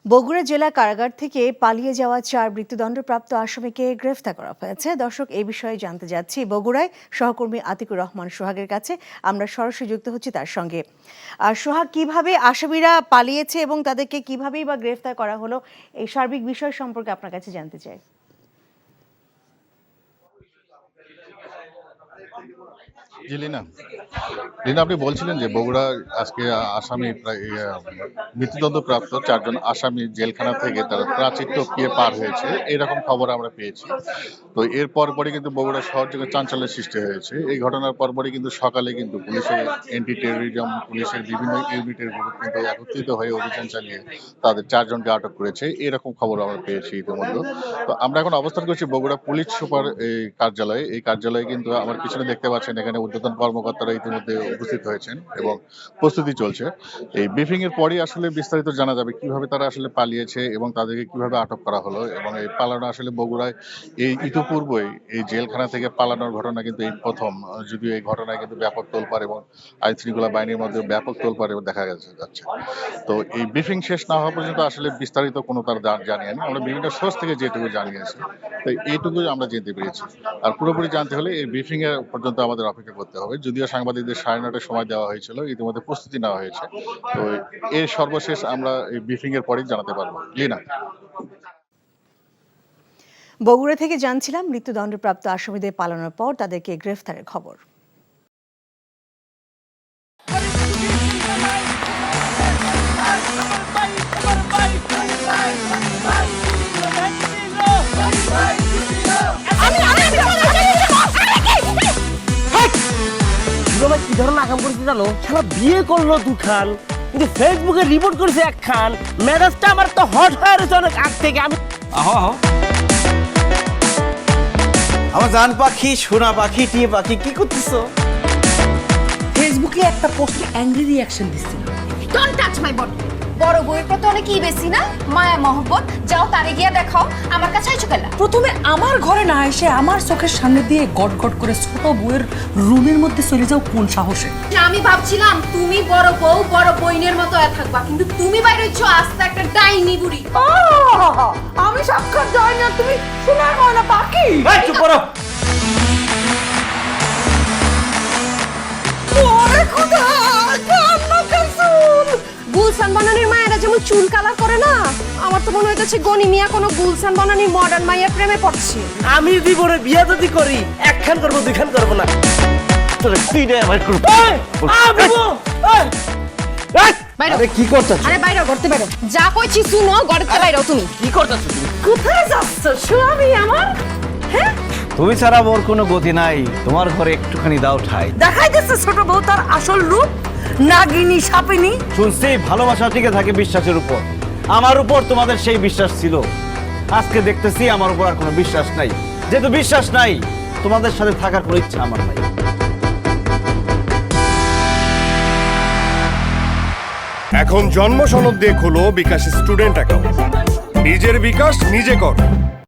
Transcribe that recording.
বগুড়া জেলা কারাগার থেকে পালিয়ে যাওয়া ৪ মৃত্যুদণ্ডপ্রাপ্ত আসামিকে গ্রেফতার করা হয়েছে। দর্শক, এই বিষয়ে জানতে যাচ্ছি বগুড়ায় সহকর্মী আতিকুর রহমান সোহাগের কাছে। আমরা সরাসরি যুক্ত হচ্ছি তার সঙ্গে। আর সোহাগ, কিভাবে আসামিরা পালিয়েছে এবং তাদেরকে কিভাবেই বা গ্রেফতার করা হলো, এই সার্বিক বিষয় সম্পর্কে আপনার কাছে জানতে চাই। জি লিনা, আপনি বলছিলেন যে বগুড়া আজকে আসামি প্রায় মৃত্যুদণ্ডপ্রাপ্ত ৪ জন আসামি জেলখানা থেকে তারা প্রাচীর টপকিয়ে পার হয়েছে, এরকম খবর আমরা পেয়েছি। তো এর পরপরই কিন্তু বগুড়া শহর থেকে চাঞ্চল্যের সৃষ্টি হয়েছে। এই ঘটনার পরপরই কিন্তু সকালে কিন্তু পুলিশের অ্যান্টি টেরোরিজম, পুলিশের বিভিন্ন ইউনিটের গ্রুপ কিন্তু একত্রিত হয়ে অভিযান চালিয়ে তাদের ৪ জনকে আটক করেছে, এরকম খবর আমরা পেয়েছি ইতিমধ্যে। তো আমরা এখন অবস্থান করছি বগুড়া পুলিশ সুপার এই কার্যালয়ে। এই কার্যালয়ে কিন্তু আমার পিছনে দেখতে পাচ্ছেন, এখানে ঊর্ধ্বতন কর্মকর্তারা ইতিমধ্যে উপস্থিত হয়েছেন এবং প্রস্তুতি চলছে। এই ব্রিফিং এর পরই আসলে বিস্তারিত জানা যাবে কিভাবে তারা আসলে পালিয়েছে এবং তাদেরকে কিভাবে আটক করা হলো। এবং এই পালানো আসলে বগুড়ায় এই ইতিপূর্বেই এই জেলখানা থেকে পালানোর ঘটনা কিন্তু এই প্রথম, যদিও এই ঘটনায় কিন্তু ব্যাপক তোলপাড় এবং আইন শৃঙ্খলা বাহিনীর মধ্যে ব্যাপক তোলপাড় এবং দেখা যাচ্ছে। তো এই ব্রিফিং শেষ না হওয়া পর্যন্ত আসলে বিস্তারিত কোনো তার জানিয়ে আমরা বিভিন্ন সোর্স থেকে যেটুকু জানিয়েছি, তো এইটুকুই আমরা জানতে পেরেছি। আর পুরোপুরি জানতে হলে এই ব্রিফিং এর পর্যন্ত আমাদের অপেক্ষা করতে হবে। যদিও সাংবাদিকদের 9:30টার সময় দেওয়া হয়েছিল, ইতিমধ্যে প্রস্তুতি নেওয়া হয়েছে। তো এর সর্বশেষ আমরা এই ব্রিফিং এর পরেই জানাতে পারবো। লিনা, বগুড়া থেকে জানছিলাম মৃত্যুদণ্ডপ্রাপ্ত আসামিদের পালানোর পর তাদেরকে গ্রেফতারের খবর। কি ধরনের আকাম করেছে জানো? শালা বিয়ে করলো দুখান, কিন্তু ফেসবুকে রিপোর্ট করেছে একখান। মেজাজটা আমার তো হট হয়ে রয়েছে অনেক আগ থেকে। আমি আমার জান পাখি, সোনা পাখি, টিয়ে পাখি, কি করতেছো? ফেসবুকে একটা পোস্টে অ্যাংরি রিঅ্যাকশন দিছিল। Don't touch my body. বড় বউয়ের প্রতি অনেক কি বেশি না মায়া মহব্বত, যাও তারে গিয়া দেখাও, আমার কাছে আইছো কেলা? প্রথমে আমার ঘরে না এসে আমার চোখের সামনে দিয়ে গট গট করে ছোট বউয়ের রুমের মধ্যে চলে যাও কোন সাহসে? আমি ভাবছিলাম তুমি বড় বউ বড় বইনের মতো থাকবা, কিন্তু তুমি বাইরে হচ্ছ আস্তে একটা ডাইনি বুড়ি। আমি সাক্ষাৎ যাই না, তুমি শোনা হয় না পাখি। চুপ করো। গুলশান বানানির মায়েরা যেমন চুল কালার করে না, আমার তো মনে হইতেছে গনি মিয়া কোনো গুলশান বানানির মডার্ন মাইয়ার প্রেমে পড়ছে। আমি জীবনে বিয়ে যদি করি একখান করবো, দুইখান করবো না। কি করতেছো? আরে বাইরে করতে পারো, যা কইছি শুনো, গড়তে বাইরে তুমি কি করতেছো তুমি? কোথায় যাচ্ছ স্বামী আমার? হ্যাঁ, তুমি ছাড়া মোর কোনো গতি নাই, তোমার ঘরে একটুখানি দাও ঠাই। দেখাই দিচ্ছে ছোট বউ তার আসল রূপ, নাগিনী সাপিনী। শুনছি ভালোবাসা টিকে থাকে বিশ্বাসের উপর। আমার উপর তোমাদের সেই বিশ্বাস ছিল, আজকে দেখতেছি আমার উপর আর কোনো বিশ্বাস নাই। যেহেতু বিশ্বাস নাই, তোমাদের সাথে থাকার কোনো ইচ্ছা আমার নাই। এখন জন্ম সনদ দিয়ে খোলো বিকাশ স্টুডেন্ট অ্যাকাউন্ট। নিজের বিকাশ নিজে কর।